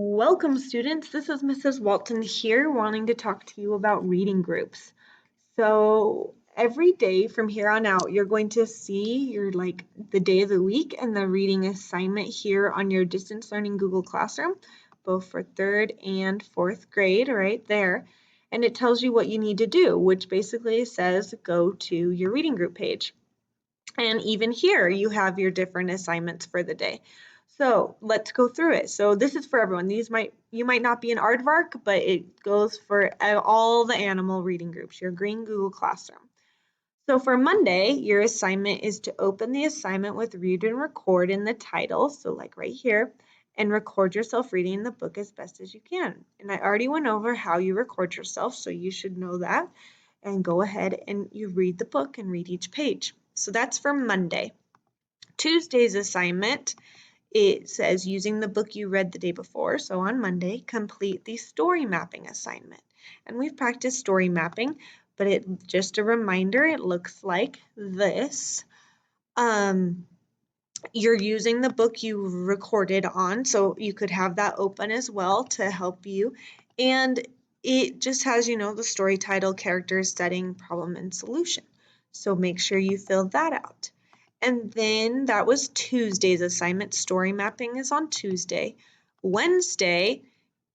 Welcome, students. This is Mrs. Walton here, wanting to talk to you about reading groups. So every day from here on out, you're going to see the day of the week and the reading assignment here on your distance learning Google Classroom, both for third and fourth grade, right there. And it tells you what you need to do, which basically says go to your reading group page. And even here, you have your different assignments for the day. So let's go through it. So this is for everyone. You might not be an aardvark, but it goes for all the animal reading groups, your green Google Classroom. So for Monday, your assignment is to open the assignment with read and record in the title, so like right here, and record yourself reading the book as best as you can. And I already went over how you record yourself, so you should know that. And go ahead and you read the book and read each page. So that's for Monday. Tuesday's assignment, it says using the book you read the day before. So on Monday, complete the story mapping assignment. And we've practiced story mapping, but just a reminder, it looks like this. You're using the book you recorded on, so you could have that open as well to help you. And it just has, the story title, characters, setting, problem, and solution. So make sure you fill that out. And then that was Tuesday's assignment. Story mapping is on Tuesday. Wednesday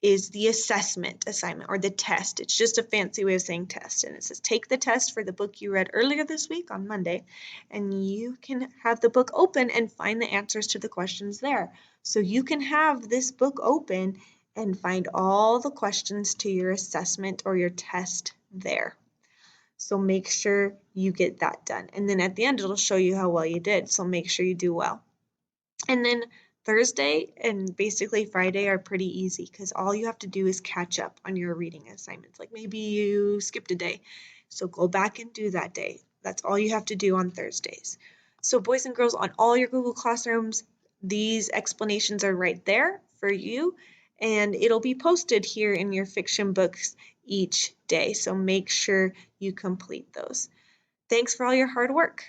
is the assessment assignment or the test. It's just a fancy way of saying test. And it says take the test for the book you read earlier this week on Monday, and you can have the book open and find the answers to the questions there. So you can have this book open and find all the questions to your assessment or your test there. So make sure you get that done. And then at the end, it'll show you how well you did. So make sure you do well. And then Thursday and basically Friday are pretty easy because all you have to do is catch up on your reading assignments. Like maybe you skipped a day, so go back and do that day. That's all you have to do on Thursdays. So boys and girls, on all your Google Classrooms, these explanations are right there for you, and it'll be posted here in your fiction books each day. So make sure you complete those. Thanks for all your hard work.